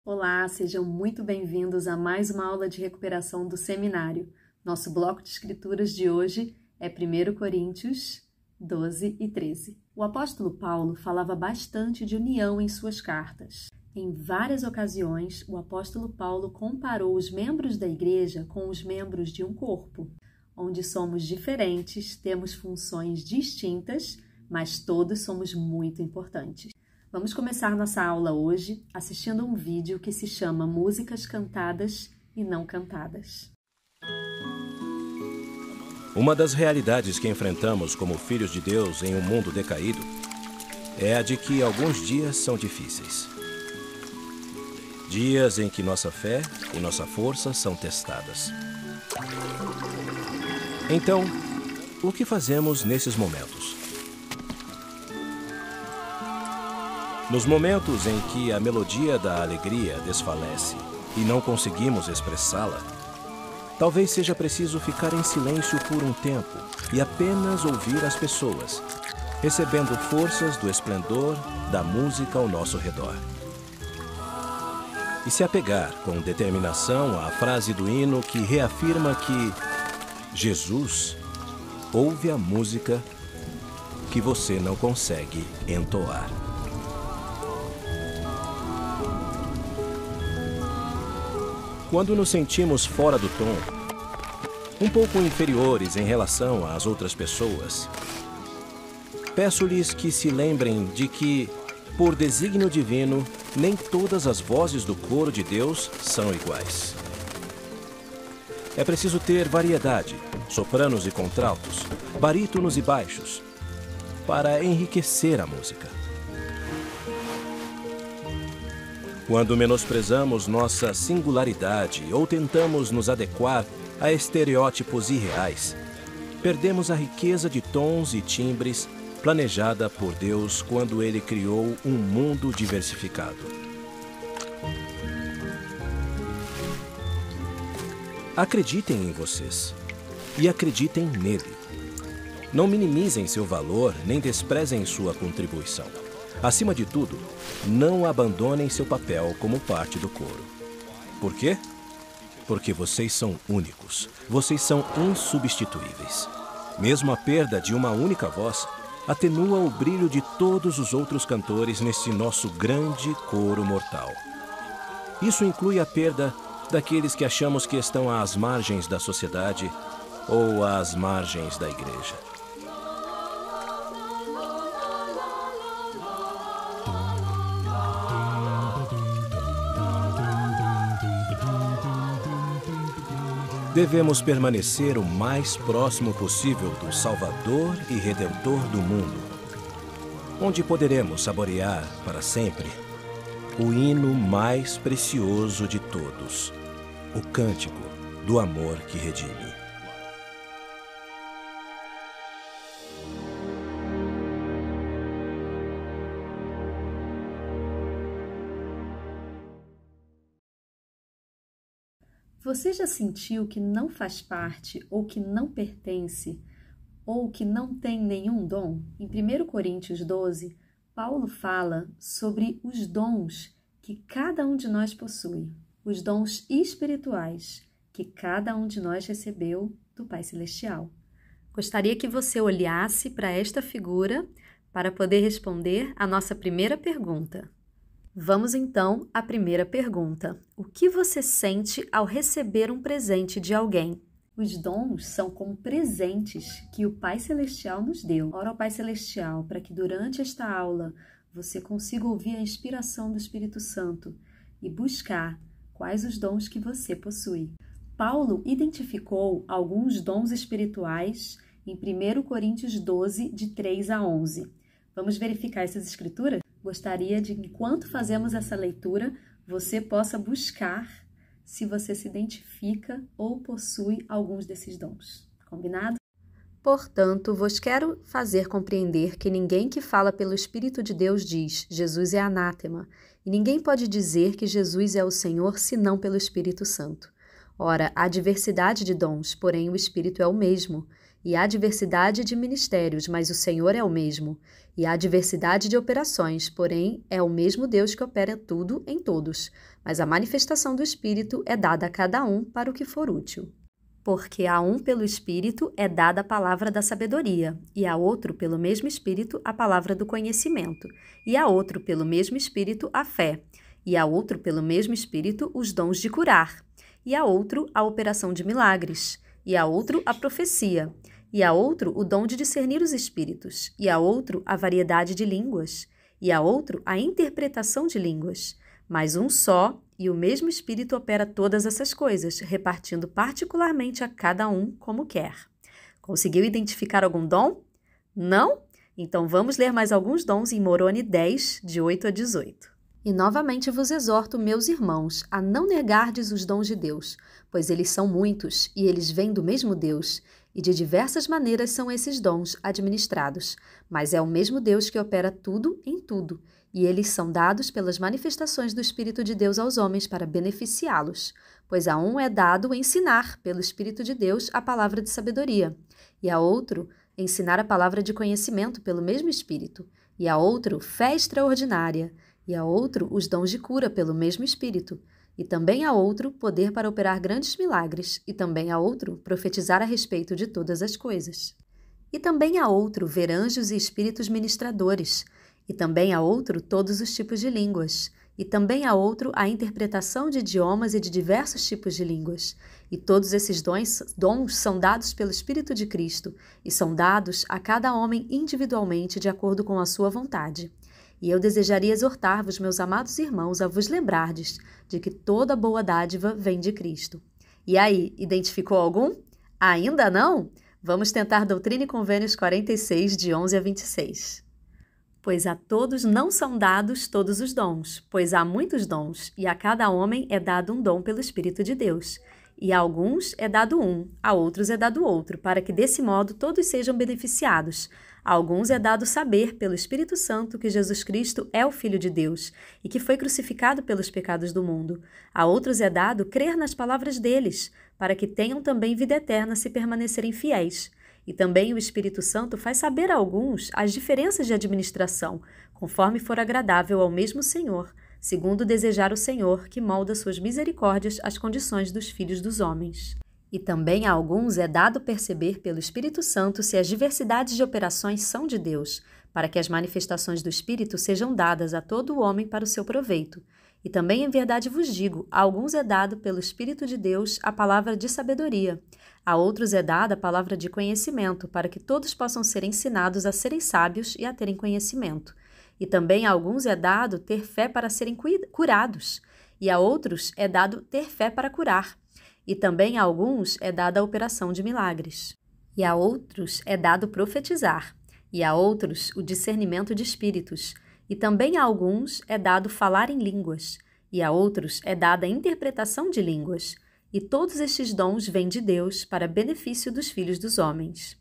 Olá, sejam muito bem-vindos a mais uma aula de recuperação do seminário. Nosso bloco de escrituras de hoje é 1 Coríntios 12 e 13. O apóstolo Paulo falava bastante de união em suas cartas. Em várias ocasiões, o apóstolo Paulo comparou os membros da igreja com os membros de um corpo, onde somos diferentes, temos funções distintas, mas todos somos muito importantes. Vamos começar nossa aula hoje assistindo um vídeo que se chama Músicas Cantadas e Não Cantadas. Uma das realidades que enfrentamos como filhos de Deus em um mundo decaído é a de que alguns dias são difíceis. Dias em que nossa fé e nossa força são testadas. Então, o que fazemos nesses momentos? Nos momentos em que a melodia da alegria desfalece e não conseguimos expressá-la, talvez seja preciso ficar em silêncio por um tempo e apenas ouvir as pessoas, recebendo forças do esplendor da música ao nosso redor. E se apegar com determinação à frase do hino que reafirma que Jesus ouve a música que você não consegue entoar. Quando nos sentimos fora do tom, um pouco inferiores em relação às outras pessoas, peço-lhes que se lembrem de que, por desígnio divino, nem todas as vozes do coro de Deus são iguais. É preciso ter variedade, sopranos e contraltos, barítonos e baixos, para enriquecer a música. Quando menosprezamos nossa singularidade ou tentamos nos adequar a estereótipos irreais, perdemos a riqueza de tons e timbres planejada por Deus quando Ele criou um mundo diversificado. Acreditem em vocês e acreditem nele. Não minimizem seu valor nem desprezem sua contribuição. Acima de tudo, não abandonem seu papel como parte do coro. Por quê? Porque vocês são únicos. Vocês são insubstituíveis. Mesmo a perda de uma única voz atenua o brilho de todos os outros cantores nesse nosso grande coro mortal. Isso inclui a perda daqueles que achamos que estão às margens da sociedade ou às margens da igreja. Devemos permanecer o mais próximo possível do Salvador e Redentor do mundo, onde poderemos saborear para sempre o hino mais precioso de todos, o cântico do amor que redime. Você já sentiu que não faz parte, ou que não pertence, ou que não tem nenhum dom? Em 1 Coríntios 12, Paulo fala sobre os dons que cada um de nós possui, os dons espirituais que cada um de nós recebeu do Pai Celestial. Gostaria que você olhasse para esta figura para poder responder a nossa primeira pergunta. Vamos então à primeira pergunta. O que você sente ao receber um presente de alguém? Os dons são como presentes que o Pai Celestial nos deu. Ora ao Pai Celestial para que durante esta aula você consiga ouvir a inspiração do Espírito Santo e buscar quais os dons que você possui. Paulo identificou alguns dons espirituais em 1 Coríntios 12, de 3 a 11. Vamos verificar essas escrituras? Gostaria de, enquanto fazemos essa leitura, você possa buscar se você se identifica ou possui alguns desses dons. Combinado? Portanto, vos quero fazer compreender que ninguém que fala pelo Espírito de Deus diz, Jesus é anátema, e ninguém pode dizer que Jesus é o Senhor senão pelo Espírito Santo. Ora, há diversidade de dons, porém o Espírito é o mesmo, E há diversidade de ministérios, mas o Senhor é o mesmo. E há diversidade de operações, porém é o mesmo Deus que opera tudo em todos. Mas a manifestação do Espírito é dada a cada um para o que for útil. Porque a um pelo Espírito é dada a palavra da sabedoria, e a outro pelo mesmo Espírito a palavra do conhecimento, e a outro pelo mesmo Espírito a fé, e a outro pelo mesmo Espírito os dons de curar, e a outro a operação de milagres, e a outro a profecia, e a outro o dom de discernir os espíritos, e a outro a variedade de línguas, e a outro a interpretação de línguas, mas um só e o mesmo Espírito opera todas essas coisas, repartindo particularmente a cada um como quer. Conseguiu identificar algum dom? Não? Então vamos ler mais alguns dons em Moroni 10, de 8 a 18. E novamente vos exorto, meus irmãos, a não negardes os dons de Deus, pois eles são muitos, e eles vêm do mesmo Deus, e de diversas maneiras são esses dons administrados, mas é o mesmo Deus que opera tudo em tudo, e eles são dados pelas manifestações do Espírito de Deus aos homens para beneficiá-los, pois a um é dado ensinar, pelo Espírito de Deus, a palavra de sabedoria, e a outro ensinar a palavra de conhecimento pelo mesmo Espírito, e a outro fé extraordinária, e a outro os dons de cura pelo mesmo Espírito, e também a outro poder para operar grandes milagres, e também a outro profetizar a respeito de todas as coisas. E também a outro ver anjos e espíritos ministradores, e também a outro todos os tipos de línguas, e também a outro a interpretação de idiomas e de diversos tipos de línguas. E todos esses dons são dados pelo Espírito de Cristo, e são dados a cada homem individualmente de acordo com a sua vontade. E eu desejaria exortar-vos, meus amados irmãos, a vos lembrardes de que toda boa dádiva vem de Cristo. E aí, identificou algum? Ainda não? Vamos tentar Doutrina e Convênios 46, de 11 a 26. Pois a todos não são dados todos os dons, pois há muitos dons, e a cada homem é dado um dom pelo Espírito de Deus. E a alguns é dado um, a outros é dado outro, para que desse modo todos sejam beneficiados. A alguns é dado saber pelo Espírito Santo que Jesus Cristo é o Filho de Deus e que foi crucificado pelos pecados do mundo. A outros é dado crer nas palavras deles, para que tenham também vida eterna se permanecerem fiéis. E também o Espírito Santo faz saber a alguns as diferenças de administração, conforme for agradável ao mesmo Senhor, segundo desejar o Senhor, que molda suas misericórdias às condições dos filhos dos homens. E também a alguns é dado perceber pelo Espírito Santo se as diversidades de operações são de Deus, para que as manifestações do Espírito sejam dadas a todo o homem para o seu proveito. E também em verdade vos digo, a alguns é dado pelo Espírito de Deus a palavra de sabedoria, a outros é dada a palavra de conhecimento, para que todos possam ser ensinados a serem sábios e a terem conhecimento. E também a alguns é dado ter fé para serem curados, e a outros é dado ter fé para curar. E também a alguns é dada a operação de milagres. E a outros é dado profetizar, e a outros o discernimento de espíritos. E também a alguns é dado falar em línguas, e a outros é dada a interpretação de línguas. E todos estes dons vêm de Deus para benefício dos filhos dos homens.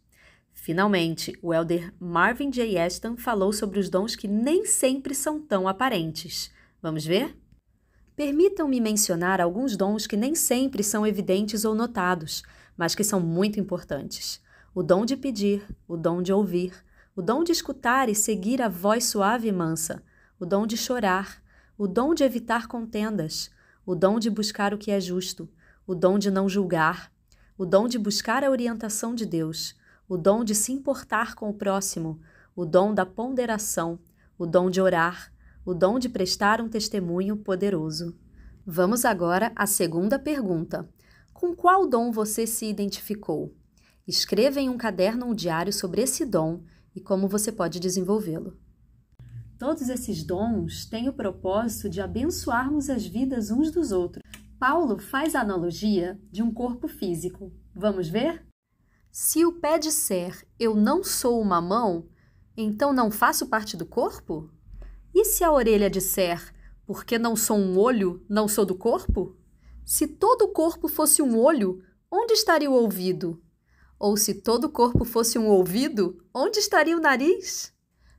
Finalmente, o elder Marvin J. Ashton falou sobre os dons que nem sempre são tão aparentes. Vamos ver? Permitam-me mencionar alguns dons que nem sempre são evidentes ou notados, mas que são muito importantes. O dom de pedir, o dom de ouvir, o dom de escutar e seguir a voz suave e mansa, o dom de chorar, o dom de evitar contendas, o dom de buscar o que é justo, o dom de não julgar, o dom de buscar a orientação de Deus, o dom de se importar com o próximo, o dom da ponderação, o dom de orar, o dom de prestar um testemunho poderoso. Vamos agora à segunda pergunta. Com qual dom você se identificou? Escreva em um caderno ou diário sobre esse dom e como você pode desenvolvê-lo. Todos esses dons têm o propósito de abençoarmos as vidas uns dos outros. Paulo faz a analogia de um corpo físico. Vamos ver? Se o pé disser, eu não sou uma mão, então não faço parte do corpo? E se a orelha disser, porque não sou um olho, não sou do corpo? Se todo o corpo fosse um olho, onde estaria o ouvido? Ou se todo o corpo fosse um ouvido, onde estaria o nariz?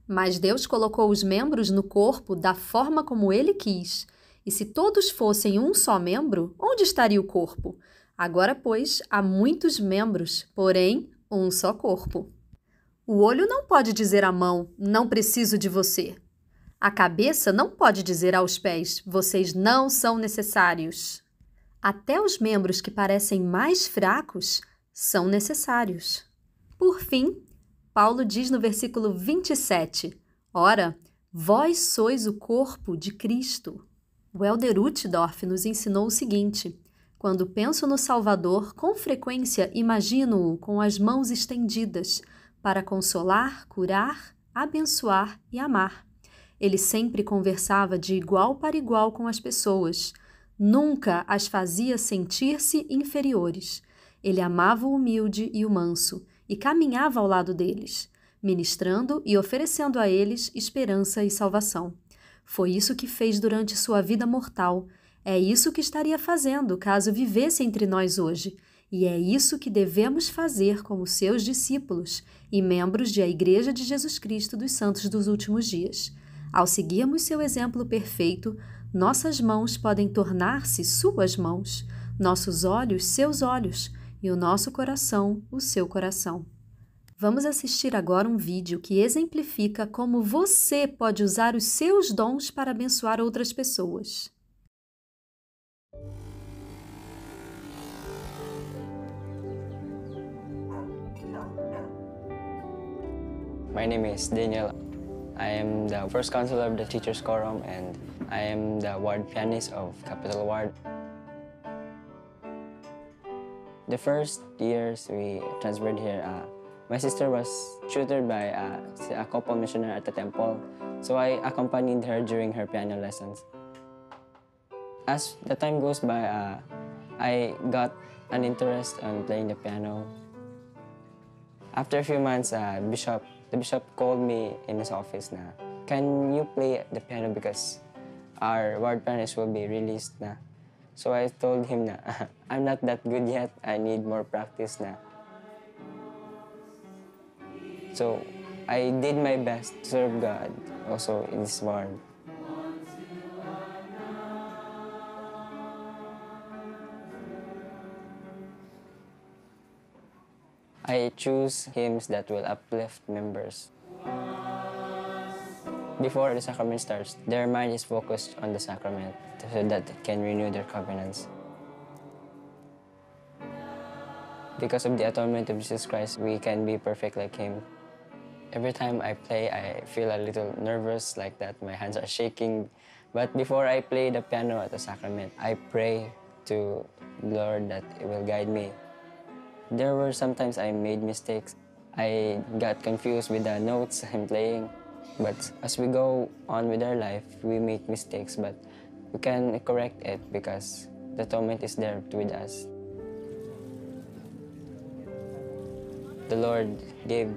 Mas Deus colocou os membros no corpo da forma como Ele quis. E se todos fossem um só membro, onde estaria o corpo? Agora, pois, há muitos membros, porém, um só corpo. O olho não pode dizer à mão, não preciso de você. A cabeça não pode dizer aos pés, vocês não são necessários. Até os membros que parecem mais fracos são necessários. Por fim, Paulo diz no versículo 27, ora, vós sois o corpo de Cristo. O Elder Uchtdorf nos ensinou o seguinte, quando penso no Salvador, com frequência imagino-o com as mãos estendidas para consolar, curar, abençoar e amar. Ele sempre conversava de igual para igual com as pessoas, nunca as fazia sentir-se inferiores. Ele amava o humilde e o manso e caminhava ao lado deles, ministrando e oferecendo a eles esperança e salvação. Foi isso que fez durante sua vida mortal. É isso que estaria fazendo caso vivesse entre nós hoje. E é isso que devemos fazer como seus discípulos e membros da Igreja de Jesus Cristo dos Santos dos Últimos Dias. Ao seguirmos seu exemplo perfeito, nossas mãos podem tornar-se suas mãos, nossos olhos seus olhos e o nosso coração o seu coração. Vamos assistir agora um vídeo que exemplifica como você pode usar os seus dons para abençoar outras pessoas. My name is Daniel. I am the first counselor of the Teachers Quorum and I am the ward pianist of Capital Ward. The first years we transferred here, my sister was tutored by a couple missionary at the temple, so I accompanied her during her piano lessons. As the time goes by, I got an interest in playing the piano. After a few months, the bishop called me in his office na, can you play the piano because our ward pianist will be released na. So I told him na, I'm not that good yet, I need more practice na. So I did my best to serve God also in this ward. I choose hymns that will uplift members. Before the sacrament starts, their mind is focused on the sacrament so that it can renew their covenants. Because of the atonement of Jesus Christ, we can be perfect like Him. Every time I play, I feel a little nervous like that. My hands are shaking. But before I play the piano at the sacrament, I pray to the Lord that it will guide me. There were sometimes I made mistakes. I got confused with the notes I'm playing. But as we go on with our life, we make mistakes, but we can correct it because the atonement is there with us. The Lord gave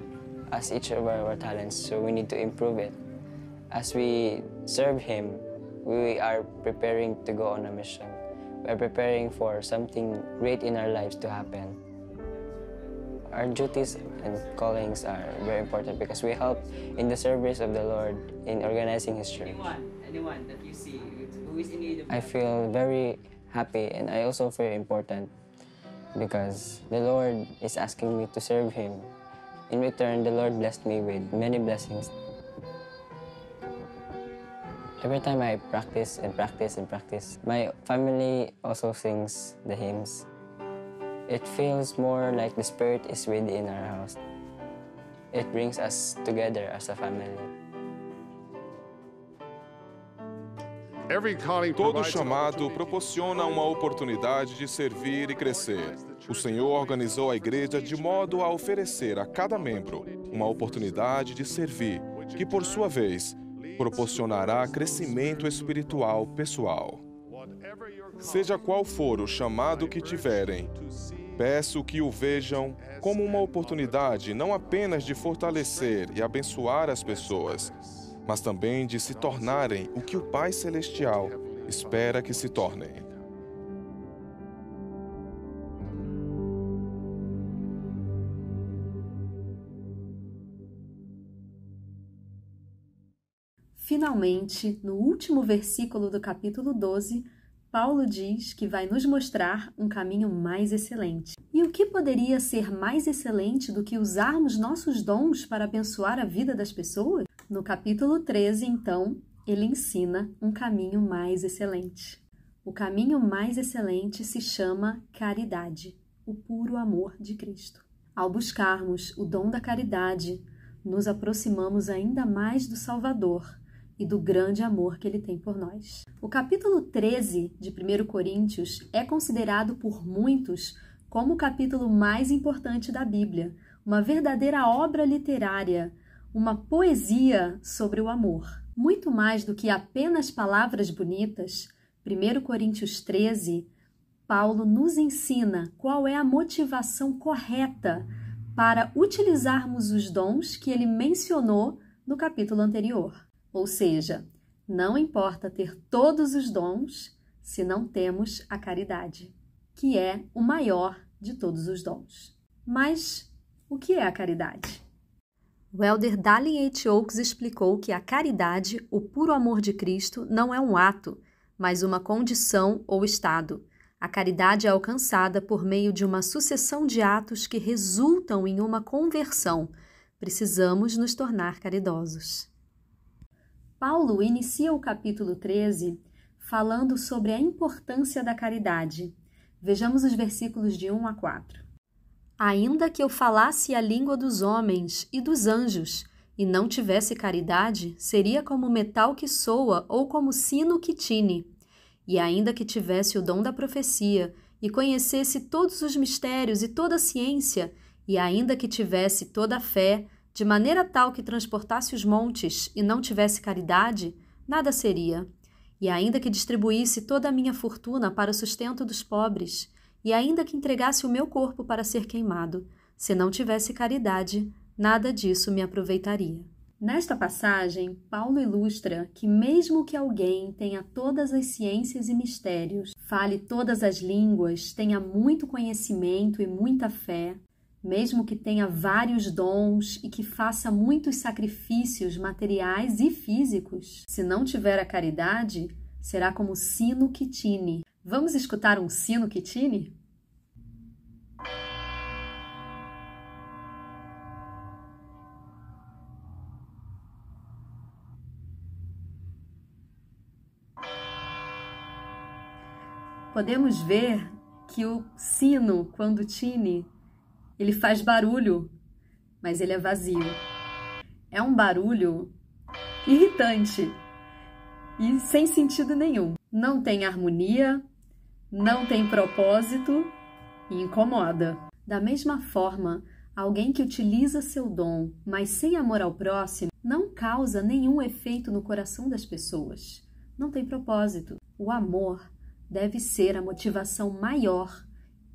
us each of our talents, so we need to improve it. As we serve Him, we are preparing to go on a mission. We are preparing for something great in our lives to happen. Our duties and callings are very important because we help in the service of the Lord in organizing His church. Anyone that you see who is in need of I feel very happy and I also feel important because the Lord is asking me to serve Him. In return, the Lord blessed me with many blessings. Every time I practice and practice and practice, my family also sings the hymns. It feels more like the Spirit is within our house. It brings us together as a family. Todo chamado proporciona uma oportunidade de servir e crescer. O Senhor organizou a igreja de modo a oferecer a cada membro uma oportunidade de servir, que por sua vez proporcionará crescimento espiritual pessoal. Seja qual for o chamado que tiverem, peço que o vejam como uma oportunidade não apenas de fortalecer e abençoar as pessoas, mas também de se tornarem o que o Pai Celestial espera que se tornem. Finalmente, no último versículo do capítulo 12, Paulo diz que vai nos mostrar um caminho mais excelente. E o que poderia ser mais excelente do que usarmos nossos dons para abençoar a vida das pessoas? No capítulo 13, então, ele ensina um caminho mais excelente. O caminho mais excelente se chama caridade, o puro amor de Cristo. Ao buscarmos o dom da caridade, nos aproximamos ainda mais do Salvador e do grande amor que ele tem por nós. O capítulo 13 de 1 Coríntios é considerado por muitos como o capítulo mais importante da Bíblia, uma verdadeira obra literária, uma poesia sobre o amor. Muito mais do que apenas palavras bonitas, 1 Coríntios 13, Paulo nos ensina qual é a motivação correta para utilizarmos os dons que ele mencionou no capítulo anterior. Ou seja, não importa ter todos os dons se não temos a caridade, que é o maior de todos os dons. Mas o que é a caridade? O elder Dallin H. Oaks explicou que a caridade, o puro amor de Cristo, não é um ato, mas uma condição ou estado. A caridade é alcançada por meio de uma sucessão de atos que resultam em uma conversão. Precisamos nos tornar caridosos. Paulo inicia o capítulo 13 falando sobre a importância da caridade. Vejamos os versículos de 1 a 4. Ainda que eu falasse a língua dos homens e dos anjos, e não tivesse caridade, seria como metal que soa ou como sino que tine. E ainda que tivesse o dom da profecia, e conhecesse todos os mistérios e toda a ciência, e ainda que tivesse toda a fé, de maneira tal que transportasse os montes e não tivesse caridade, nada seria. E ainda que distribuísse toda a minha fortuna para o sustento dos pobres, e ainda que entregasse o meu corpo para ser queimado, se não tivesse caridade, nada disso me aproveitaria. Nesta passagem, Paulo ilustra que mesmo que alguém tenha todas as ciências e mistérios, fale todas as línguas, tenha muito conhecimento e muita fé, mesmo que tenha vários dons e que faça muitos sacrifícios materiais e físicos, se não tiver a caridade, será como sino que tine. Vamos escutar um sino que tine? Podemos ver que o sino, quando tine, ele faz barulho, mas ele é vazio. É um barulho irritante e sem sentido nenhum. Não tem harmonia, não tem propósito e incomoda. Da mesma forma, alguém que utiliza seu dom, mas sem amor ao próximo, não causa nenhum efeito no coração das pessoas. Não tem propósito. O amor deve ser a motivação maior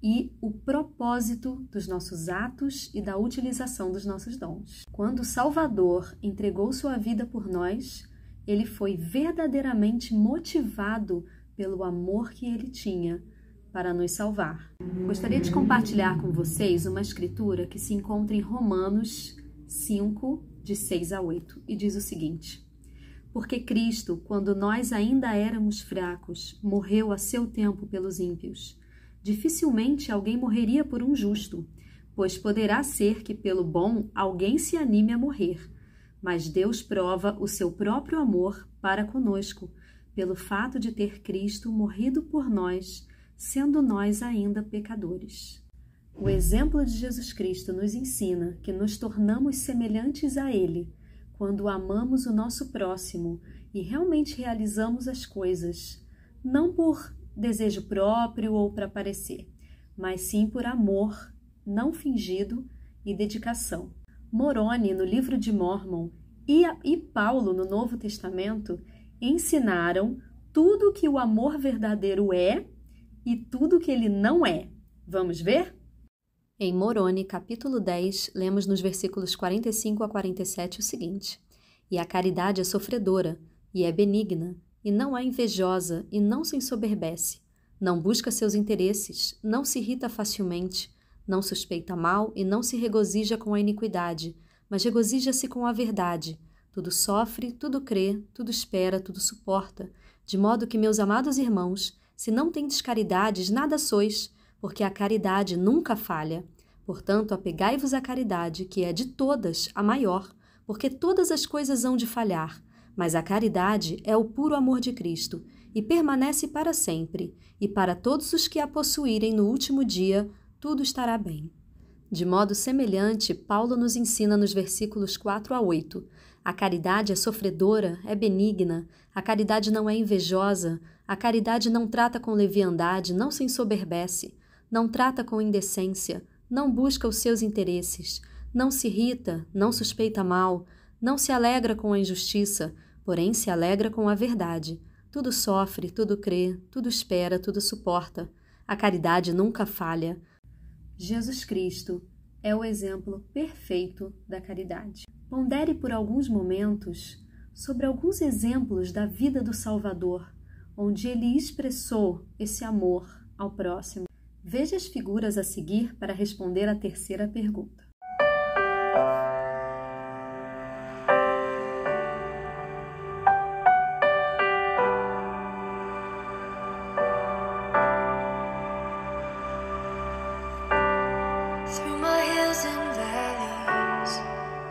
e o propósito dos nossos atos e da utilização dos nossos dons. Quando o Salvador entregou sua vida por nós, ele foi verdadeiramente motivado pelo amor que ele tinha para nos salvar. Gostaria de compartilhar com vocês uma escritura que se encontra em Romanos 5, de 6 a 8, e diz o seguinte: Porque Cristo, quando nós ainda éramos fracos, morreu a seu tempo pelos ímpios. Dificilmente alguém morreria por um justo, pois poderá ser que pelo bom alguém se anime a morrer. Mas Deus prova o seu próprio amor para conosco, pelo fato de ter Cristo morrido por nós, sendo nós ainda pecadores. O exemplo de Jesus Cristo nos ensina que nos tornamos semelhantes a Ele quando amamos o nosso próximo e realmente realizamos as coisas, não por desejo próprio ou para parecer, mas sim por amor não fingido e dedicação. Moroni, no livro de Mormon, e Paulo, no Novo Testamento, ensinaram tudo o que o amor verdadeiro é e tudo o que ele não é. Vamos ver? Em Moroni, capítulo 10, lemos nos versículos 45 a 47 o seguinte: E a caridade é sofredora, e é benigna, e não é invejosa, e não se ensoberbece. Não busca seus interesses, não se irrita facilmente, não suspeita mal e não se regozija com a iniquidade, mas regozija-se com a verdade. Tudo sofre, tudo crê, tudo espera, tudo suporta. De modo que, meus amados irmãos, Se não tendes caridades, nada sois, porque a caridade nunca falha. Portanto, apegai-vos à caridade, que é de todas a maior, porque todas as coisas hão de falhar, mas a caridade é o puro amor de Cristo, e permanece para sempre, e para todos os que a possuírem no último dia, tudo estará bem. De modo semelhante, Paulo nos ensina nos versículos 4 a 8. A caridade é sofredora, é benigna, a caridade não é invejosa, a caridade não trata com leviandade, não se ensoberbece, não trata com indecência, não busca os seus interesses, não se irrita, não suspeita mal, não se alegra com a injustiça, porém se alegra com a verdade. Tudo sofre, tudo crê, tudo espera, tudo suporta. A caridade nunca falha. Jesus Cristo é o exemplo perfeito da caridade. Pondere por alguns momentos sobre alguns exemplos da vida do Salvador, onde ele expressou esse amor ao próximo. Veja as figuras a seguir para responder à terceira pergunta. Through my hills and valleys,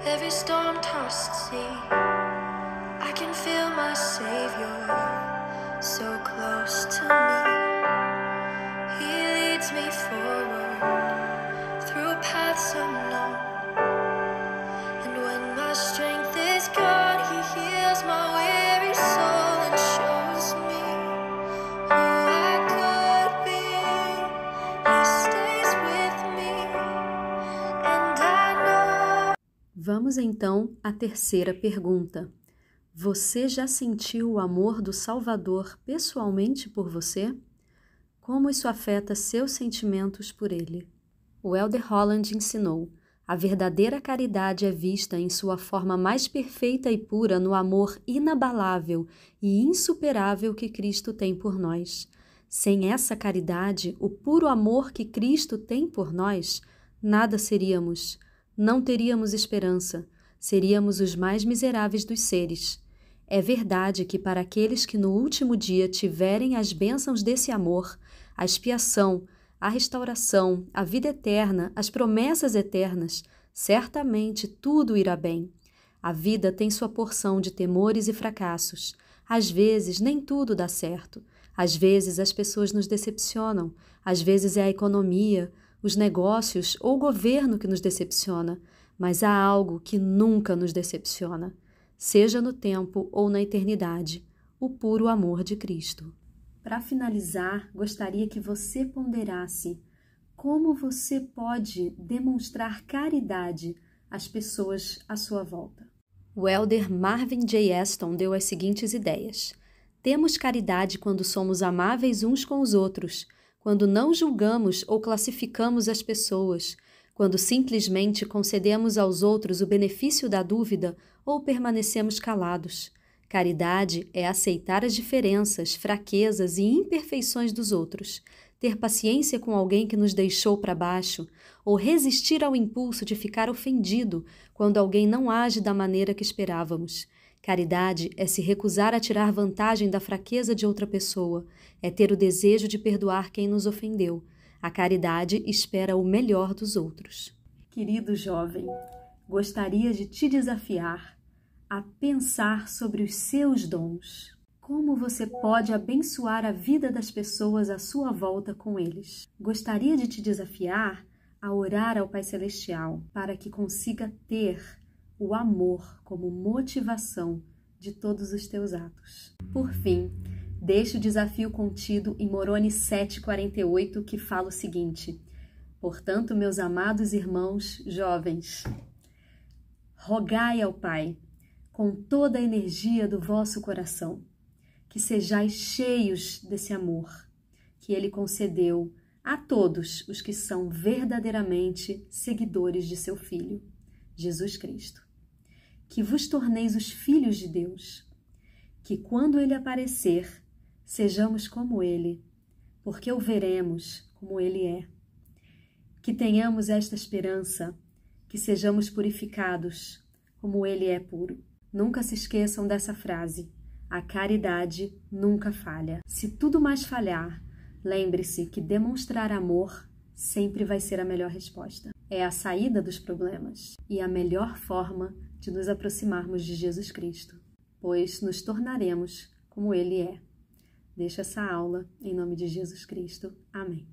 every storm-tossed sea, I can feel my Savior so close to me. He leads me forward through paths unknown, and when my strength is gone, He heals my weary soul and shows me who I could be. He stays with me, and I know. Vamos então à terceira pergunta. Você já sentiu o amor do Salvador pessoalmente por você? Como isso afeta seus sentimentos por ele? O Elder Holland ensinou: a verdadeira caridade é vista em sua forma mais perfeita e pura no amor inabalável e insuperável que Cristo tem por nós. Sem essa caridade, o puro amor que Cristo tem por nós, nada seríamos, não teríamos esperança, seríamos os mais miseráveis dos seres. É verdade que para aqueles que no último dia tiverem as bênçãos desse amor, a expiação, a restauração, a vida eterna, as promessas eternas, certamente tudo irá bem. A vida tem sua porção de temores e fracassos. Às vezes nem tudo dá certo. Às vezes as pessoas nos decepcionam. Às vezes é a economia, os negócios ou o governo que nos decepciona. Mas há algo que nunca nos decepciona, seja no tempo ou na eternidade, o puro amor de Cristo. Para finalizar, gostaria que você ponderasse como você pode demonstrar caridade às pessoas à sua volta. O elder Marvin J. Aston deu as seguintes ideias. Temos caridade quando somos amáveis uns com os outros, quando não julgamos ou classificamos as pessoas, quando simplesmente concedemos aos outros o benefício da dúvida ou permanecemos calados. Caridade é aceitar as diferenças, fraquezas e imperfeições dos outros, ter paciência com alguém que nos deixou para baixo, ou resistir ao impulso de ficar ofendido quando alguém não age da maneira que esperávamos. Caridade é se recusar a tirar vantagem da fraqueza de outra pessoa, é ter o desejo de perdoar quem nos ofendeu. A caridade espera o melhor dos outros. Querido jovem, gostaria de te desafiar a pensar sobre os seus dons. Como você pode abençoar a vida das pessoas à sua volta com eles? Gostaria de te desafiar a orar ao Pai Celestial para que consiga ter o amor como motivação de todos os teus atos. Por fim, deixo o desafio contido em Moroni 7,48, que fala o seguinte: portanto, meus amados irmãos jovens, rogai ao Pai, com toda a energia do vosso coração, que sejais cheios desse amor, que Ele concedeu a todos os que são verdadeiramente seguidores de seu Filho, Jesus Cristo. Que vos torneis os filhos de Deus, que quando Ele aparecer, sejamos como Ele, porque o veremos como Ele é. Que tenhamos esta esperança, que sejamos purificados como Ele é puro. Nunca se esqueçam dessa frase: A caridade nunca falha. Se tudo mais falhar, lembre-se que demonstrar amor sempre vai ser a melhor resposta. É a saída dos problemas e a melhor forma de nos aproximarmos de Jesus Cristo, pois nos tornaremos como Ele é. Deixo essa aula em nome de Jesus Cristo. Amém.